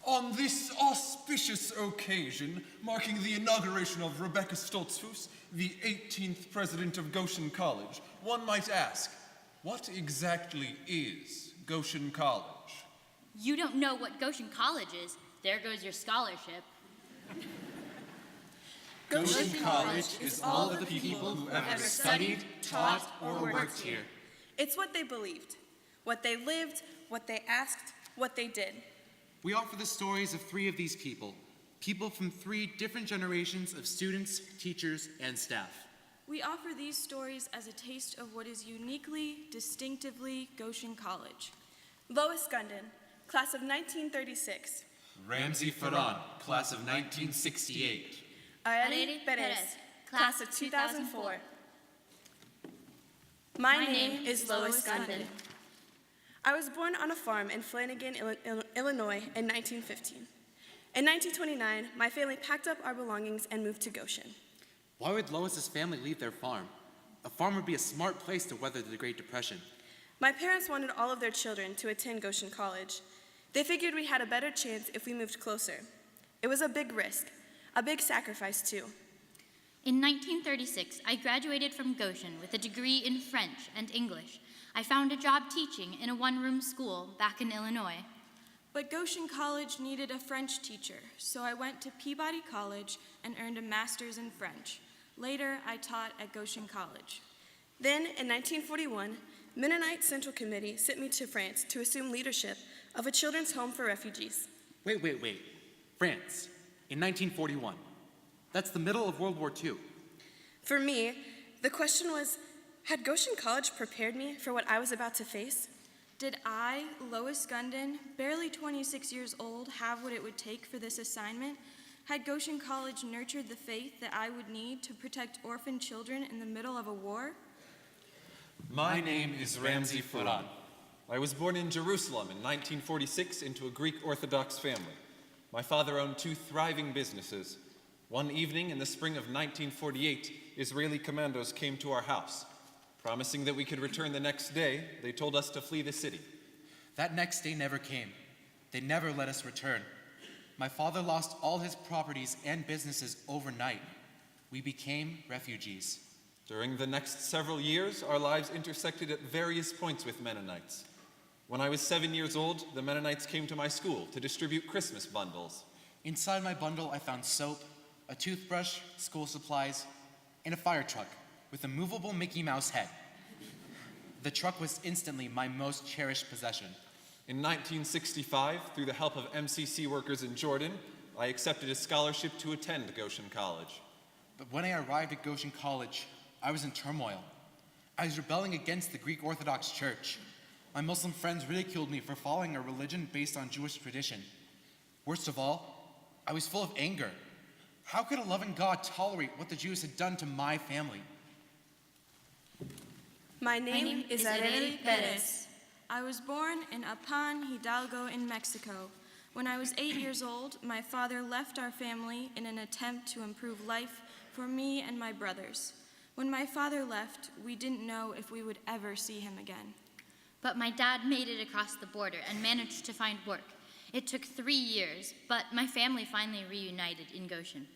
On this auspicious occasion, marking the inauguration of Rebecca Stoltzfus, the 18th president of Goshen College, one might ask, what exactly is Goshen College? You don't know what Goshen College is. There goes your scholarship. Goshen College is all of the people who ever studied, taught, or worked here. It's what they believed, what they lived, what they asked, what they did. We offer the stories of three of these people from three different generations of students, teachers, and staff. We offer these stories as a taste of what is uniquely, distinctively Goshen College. Lois Gunden, class of 1936. Ramzi Farran, class of 1968. Arely Perez, class of 2004. My name is Lois Gunden. I was born on a farm in Flanagan, Illinois in 1915. In 1929, my family packed up our belongings and moved to Goshen. Why would Lois's family leave their farm? A farm would be a smart place to weather the Great Depression. My parents wanted all of their children to attend Goshen College. They figured we had a better chance if we moved closer. It was a big risk, a big sacrifice too. In 1936, I graduated from Goshen with a degree in French and English. I found a job teaching in a one-room school back in Illinois. But Goshen College needed a French teacher, so I went to Peabody College and earned a master's in French. Later, I taught at Goshen College. Then, in 1941, Mennonite Central Committee sent me to France to assume leadership of a children's home for refugees. Wait. France, in 1941. That's the middle of World War II. For me, the question was, had Goshen College prepared me for what I was about to face? Did I, Lois Gunden, barely 26 years old, have what it would take for this assignment? Had Goshen College nurtured the faith that I would need to protect orphan children in the middle of a war? My name is Ramzi Farran. I was born in Jerusalem in 1946 into a Greek Orthodox family. My father owned two thriving businesses. One evening in the spring of 1948, Israeli commandos came to our house. Promising that we could return the next day, they told us to flee the city. That next day never came. They never let us return. My father lost all his properties and businesses overnight. We became refugees. During the next several years, our lives intersected at various points with Mennonites. When I was 7 years old, the Mennonites came to my school to distribute Christmas bundles. Inside my bundle, I found soap, a toothbrush, school supplies, and a fire truck with a movable Mickey Mouse head. The truck was instantly my most cherished possession. In 1965, through the help of MCC workers in Jordan, I accepted a scholarship to attend Goshen College. But when I arrived at Goshen College, I was in turmoil. I was rebelling against the Greek Orthodox Church. My Muslim friends ridiculed me for following a religion based on Jewish tradition. Worst of all, I was full of anger. How could a loving God tolerate what the Jews had done to my family? My name is Arely Perez. I was born in Apan, Hidalgo in Mexico. When I was 8 years old, my father left our family in an attempt to improve life for me and my brothers. When my father left, we didn't know if we would ever see him again. But my dad made it across the border and managed to find work. It took 3 years, but my family finally reunited in Goshen.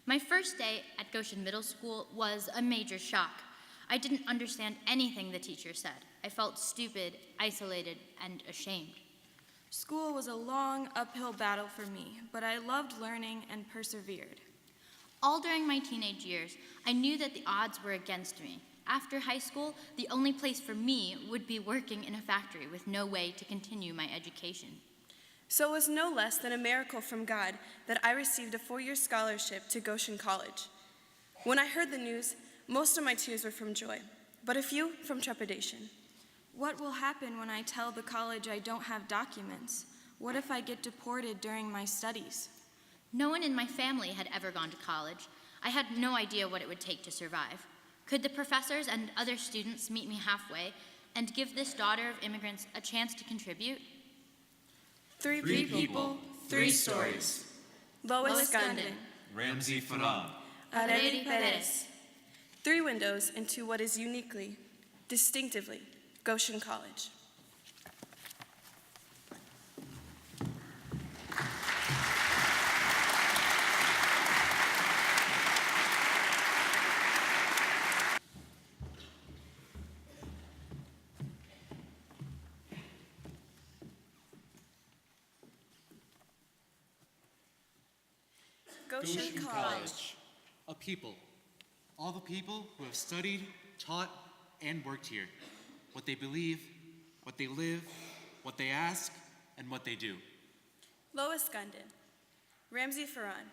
My first day at Goshen Middle School was a major shock. I didn't understand anything the teacher said. I felt stupid, isolated, and ashamed. School was a long, uphill battle for me, but I loved learning and persevered. All during my teenage years, I knew that the odds were against me. After high school, the only place for me would be working in a factory with no way to continue my education. So it was no less than a miracle from God that I received a 4-year scholarship to Goshen College. When I heard the news, most of my tears were from joy, but a few from trepidation. What will happen when I tell the college I don't have documents? What if I get deported during my studies? No one in my family had ever gone to college. I had no idea what it would take to survive. Could the professors and other students meet me halfway and give this daughter of immigrants a chance to contribute? Three people, 3 stories. Lois Gunden, Ramzi Farran. Arely Perez. 3 windows into what is uniquely, distinctively, Goshen College. Goshen College. A people. All the people who have studied, taught, and worked here. What they believe, what they live, what they ask, and what they do. Lois Gunden, Ramzi Farran,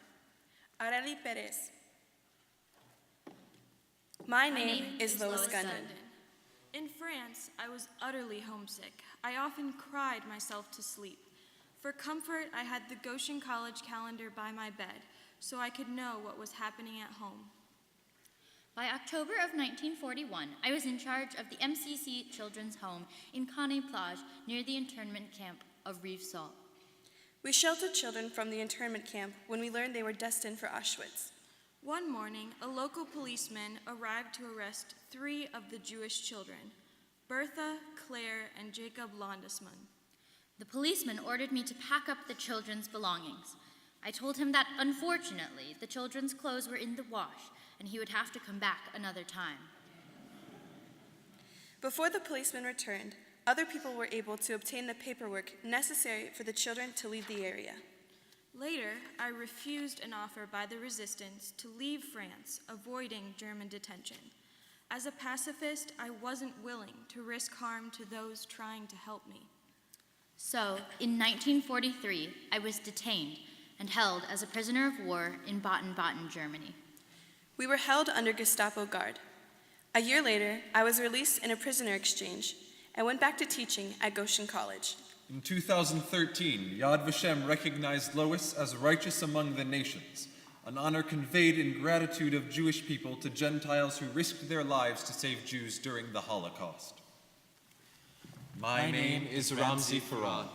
Arely Perez. My name is Lois Gunden. In France, I was utterly homesick. I often cried myself to sleep. For comfort, I had the Goshen College calendar by my bed, so I could know what was happening at home. By October of 1941, I was in charge of the MCC Children's Home in Coney-Plage near the internment camp of Rive-Salt. We sheltered children from the internment camp when we learned they were destined for Auschwitz. One morning, a local policeman arrived to arrest 3 of the Jewish children, Bertha, Claire, and Jacob Landesman. The policeman ordered me to pack up the children's belongings. I told him that, unfortunately, the children's clothes were in the wash, and he would have to come back another time. Before the policeman returned, other people were able to obtain the paperwork necessary for the children to leave the area. Later, I refused an offer by the resistance to leave France, avoiding German detention. As a pacifist, I wasn't willing to risk harm to those trying to help me. So, in 1943, I was detained and held as a prisoner of war in Baden-Baden, Germany. We were held under Gestapo guard. A year later, I was released in a prisoner exchange and went back to teaching at Goshen College. In 2013, Yad Vashem recognized Lois as righteous among the nations, an honor conveyed in gratitude of Jewish people to Gentiles who risked their lives to save Jews during the Holocaust. My name is Ramzi Farran.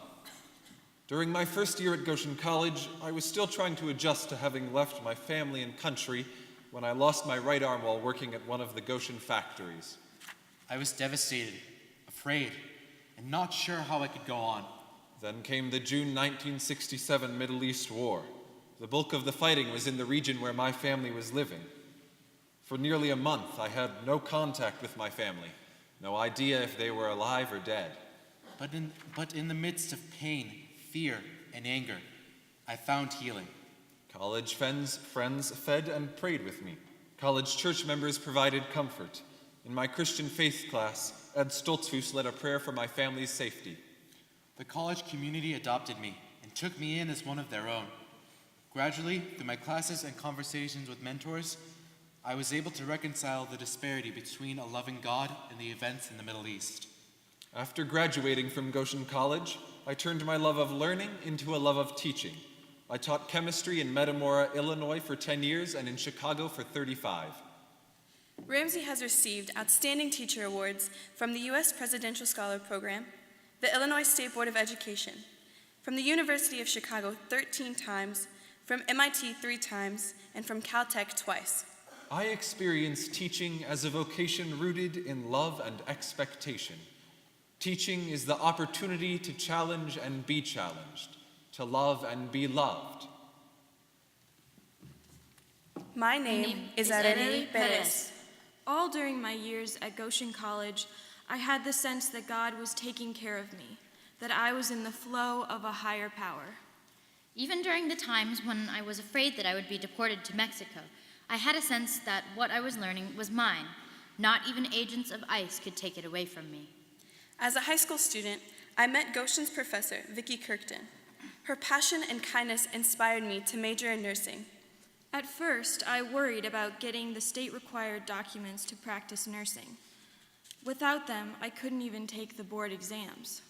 During my first year at Goshen College, I was still trying to adjust to having left my family and country when I lost my right arm while working at one of the Goshen factories. I was devastated, afraid, and not sure how I could go on. Then came the June 1967 Middle East War. The bulk of the fighting was in the region where my family was living. For nearly a month, I had no contact with my family, no idea if they were alive or dead. But in the midst of pain, fear, and anger, I found healing. College friends fed and prayed with me. College church members provided comfort. In my Christian faith class, Ed Stoltzfus led a prayer for my family's safety. The college community adopted me and took me in as one of their own. Gradually, through my classes and conversations with mentors, I was able to reconcile the disparity between a loving God and the events in the Middle East. After graduating from Goshen College, I turned my love of learning into a love of teaching. I taught chemistry in Metamora, Illinois for 10 years and in Chicago for 35. Ramsey has received Outstanding Teacher Awards from the U.S. Presidential Scholar Program, the Illinois State Board of Education, from the University of Chicago 13 times, from MIT 3 times, and from Caltech twice. I experience teaching as a vocation rooted in love and expectation. Teaching is the opportunity to challenge and be challenged, to love and be loved. My name is Arely Perez. All during my years at Goshen College, I had the sense that God was taking care of me, that I was in the flow of a higher power. Even during the times when I was afraid that I would be deported to Mexico, I had a sense that what I was learning was mine. Not even agents of ICE could take it away from me. As a high school student, I met Goshen's professor, Vicki Kirkton. Her passion and kindness inspired me to major in nursing. At first, I worried about getting the state-required documents to practice nursing. Without them, I couldn't even take the board exams.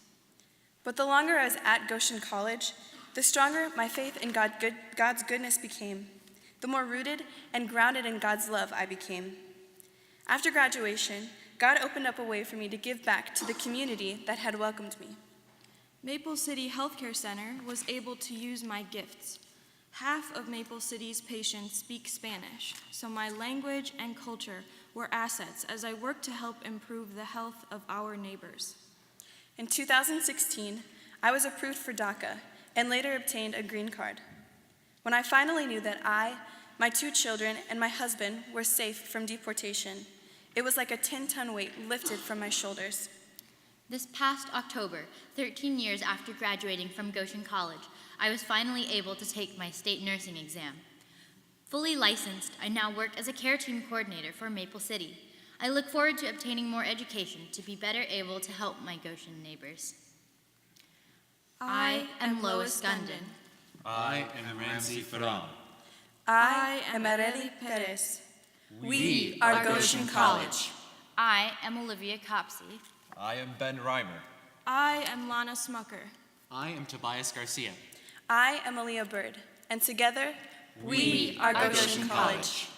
But the longer I was at Goshen College, the stronger my faith in God's goodness became, the more rooted and grounded in God's love I became. After graduation, God opened up a way for me to give back to the community that had welcomed me. Maple City Healthcare Center was able to use my gifts. Half of Maple City's patients speak Spanish, so my language and culture were assets as I worked to help improve the health of our neighbors. In 2016, I was approved for DACA and later obtained a green card. When I finally knew that I, my 2 children, and my husband were safe from deportation, it was like a 10-ton weight lifted from my shoulders. This past October, 13 years after graduating from Goshen College, I was finally able to take my state nursing exam. Fully licensed, I now work as a care team coordinator for Maple City. I look forward to obtaining more education to be better able to help my Goshen neighbors. I am Lois Gunden. I am Ramzi Farran. I am Arely Perez. We are Goshen College. I am Olivia Copsey. I am Ben Reimer. I am Lana Smucker. I am Tobias Garcia. I am Alia Byrd. And together, we are Goshen College.